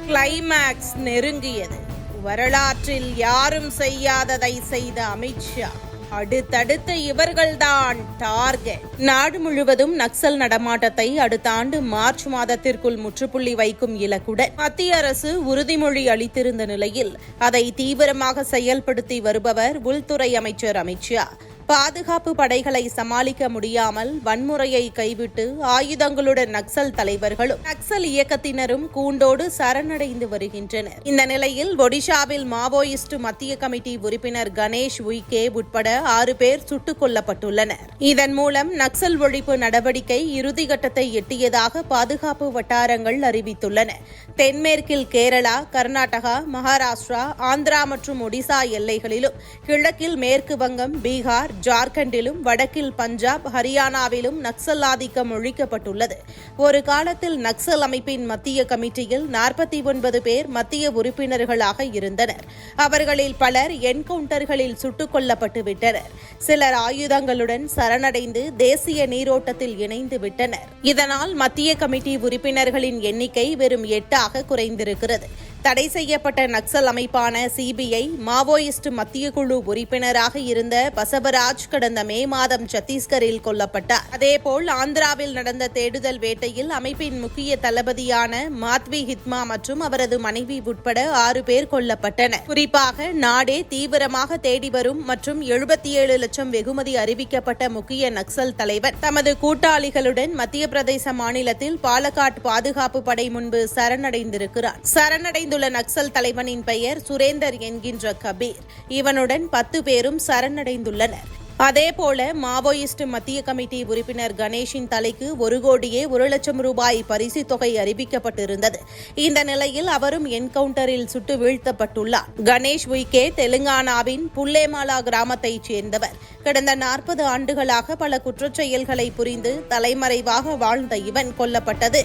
Climax நெருங்கியது. வரலாற்றில் யாரும் செய்யாததை செய்த அமித்ஷா. அடுத்தடுத்து இவர்கள்தான் டார்கெட். நாடு முழுவதும் நக்சல் நடமாட்டத்தை அடுத்த ஆண்டு மார்ச் மாதத்திற்குள் முற்றுப்புள்ளி வைக்கும் இலக்குடன் மத்திய அரசு உறுதிமொழி அளித்திருந்த நிலையில் அதை தீவிரமாக செயல்படுத்தி வருபவர் உள்துறை அமைச்சர் அமித்ஷா. பாதுகாப்பு படைகளை சமாளிக்க முடியாமல் வன்முறையை கைவிட்டு ஆயுதங்களுடன் நக்சல் தலைவர்களும் நக்சல் இயக்கத்தினரும் கூண்டோடு சரணடைந்து வருகின்றனர். இந்த நிலையில் ஒடிஷாவில் மாவோயிஸ்ட் மத்திய கமிட்டி உறுப்பினர் கணேஷ் உய்கே உட்பட 6 பேர் சுட்டுக் கொல்லப்பட்டுள்ளனர். இதன் மூலம் நக்சல் ஒழிப்பு நடவடிக்கை இறுதிக்கட்டத்தை எட்டியதாக பாதுகாப்பு வட்டாரங்கள் அறிவித்துள்ளன. தென்மேற்கில் கேரளா, கர்நாடகா, மகாராஷ்டிரா, ஆந்திரா மற்றும் ஒடிசா எல்லைகளிலும், கிழக்கில் மேற்கு வங்கம், பீகார், ஜார்க்கண்டிலும், வடக்கில் பஞ்சாப், ஹரியானாவிலும் நக்சல் ஆதிக்கம் ஒழிக்கப்பட்டுள்ளது. ஒரு காலத்தில் நக்சல் அமைப்பின் மத்திய கமிட்டியில் 49 பேர் மத்திய உறுப்பினர்களாக இருந்தனர். அவர்களில் பலர் என்கவுண்டர்களில் சுட்டுக் கொல்லப்பட்டு விட்டனர். சிலர் ஆயுதங்களுடன் சரணடைந்து தேசிய நீரோட்டத்தில் இணைந்து விட்டனர். இதனால் மத்திய கமிட்டி உறுப்பினர்களின் எண்ணிக்கை வெறும் 8ஆக குறைந்திருக்கிறது. தடை செய்யப்பட்ட நக்சல் அமைப்பான சிபிஐ மாவோயிஸ்ட் மத்திய குழு உறுப்பினராக இருந்த பசவராஜ் கடந்த மே மாதம் சத்தீஸ்கரில் கொல்லப்பட்டார். அதேபோல் ஆந்திராவில் நடந்த தேடுதல் வேட்டையில் அமைப்பின் முக்கிய தளபதியான மாத்வி ஹித்மா மற்றும் அவரது மனைவி உட்பட 6 பேர் கொல்லப்பட்டனர். குறிப்பாக நாடே தீவிரமாக தேடி வரும் மற்றும் 77 லட்சம் வெகுமதி அறிவிக்கப்பட்ட முக்கிய நக்சல் தலைவர் தமது கூட்டாளிகளுடன் மத்திய பிரதேச மாநிலத்தில் பாலக்காட் பாதுகாப்பு படை முன்பு சரணடைந்திருக்கிறார். சரணடைந்துள்ள நக்சல் தலைவனின் பெயர் சுரேந்தர் என்கின்ற கபீர். இவனுடன் 10 பேரும் சரணடைந்துள்ளனர். அதேபோல மாவோயிஸ்ட் மத்திய கமிட்டி உறுப்பினர் கணேஷின் தலைக்கு 1 கோடியே 1 லட்சம் ரூபாய் பரிசு தொகை அறிவிக்கப்பட்டிருந்தது. இந்த நிலையில் அவரும் என்கவுண்டரில் சுட்டு வீழ்த்தப்பட்டுள்ளார். கணேஷ் உய்கே தெலுங்கானாவின் புல்லேமாலா கிராமத்தைச் சேர்ந்தவர். கடந்த 40 ஆண்டுகளாக பல குற்றச்செயல்களை புரிந்து தலைமறைவாக வாழ்ந்த இவன் கொல்லப்பட்டது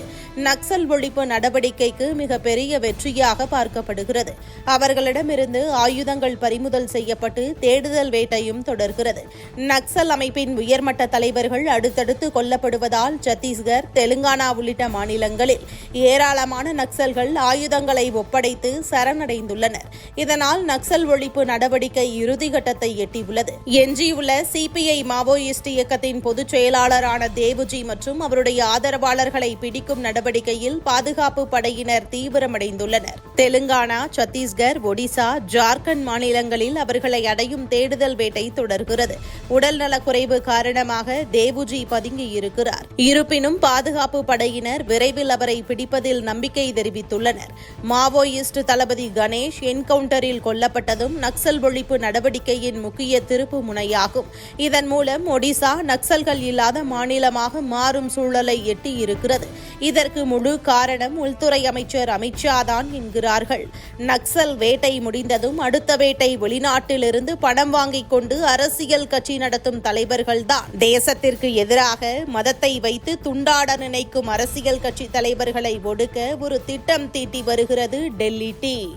நக்சல் ஒழிப்பு நடவடிக்கைக்கு மிகப்பெரிய வெற்றியாக பார்க்கப்படுகிறது. அவர்களிடமிருந்து ஆயுதங்கள் பறிமுதல் செய்யப்பட்டு தேடுதல் வேட்டையும் தொடர்கிறது. நக்சல் அமைப்பின் உயர்மட்ட தலைவர்கள் அடுத்தடுத்து கொல்லப்படுவதால் சத்தீஸ்கர், தெலுங்கானா உள்ளிட்ட மாநிலங்களில் ஏராளமான நக்சல்கள் ஆயுதங்களை ஒப்படைத்து சரணடைந்துள்ளனர். இதனால் நக்சல் ஒழிப்பு நடவடிக்கை இறுதிக்கட்டத்தை எட்டியுள்ளது. எஞ்சியுள்ள சிபிஐ மாவோயிஸ்ட் இயக்கத்தின் பொதுச் செயலாளரான தேவுஜி மற்றும் அவருடைய ஆதரவாளர்களை பிடிக்கும் நடவடிக்கையில் பாதுகாப்பு படையினர் தீவிரமடைந்துள்ளனர். தெலுங்கானா, சத்தீஸ்கர், ஒடிசா, ஜார்க்கண்ட் மாநிலங்களில் அவர்களை அடையும் தேடுதல் வேட்டை தொடர்கிறது. உடல்நலக்குறைவு காரணமாக தேவுஜி பதுங்கியிருக்கிறார். இருப்பினும் பாதுகாப்பு படையினர் விரைவில் அவரை பிடிப்பதில் நம்பிக்கை தெரிவித்துள்ளனர். மாவோயிஸ்ட் தளபதி கணேஷ் என்கவுண்டரில் கொல்லப்பட்டதும் நக்சல் ஒழிப்பு நடவடிக்கையின் முக்கிய திருப்பு முனையாகும். இதன் மூலம் ஒடிசா நக்சல்கள் இல்லாத மாநிலமாக மாறும் சூழலை எட்டியிருக்கிறது. இதற்கு முழு காரணம் உள்துறை அமைச்சர் அமித்ஷா தான் என்கிறார்கள். நக்சல் வேட்டை முடிந்ததும் அடுத்த வேட்டை வெளிநாட்டிலிருந்து பணம் வாங்கிக் கொண்டு அரசியல் கட்சி நடத்தும் தலைவர்கள்தான். தேசத்திற்கு எதிராக மதத்தை வைத்து துண்டாட நினைக்கும் அரசியல் கட்சி தலைவர்களை ஒடுக்க ஒரு திட்டம் தீட்டி வருகிறது டெல்லி டீம்.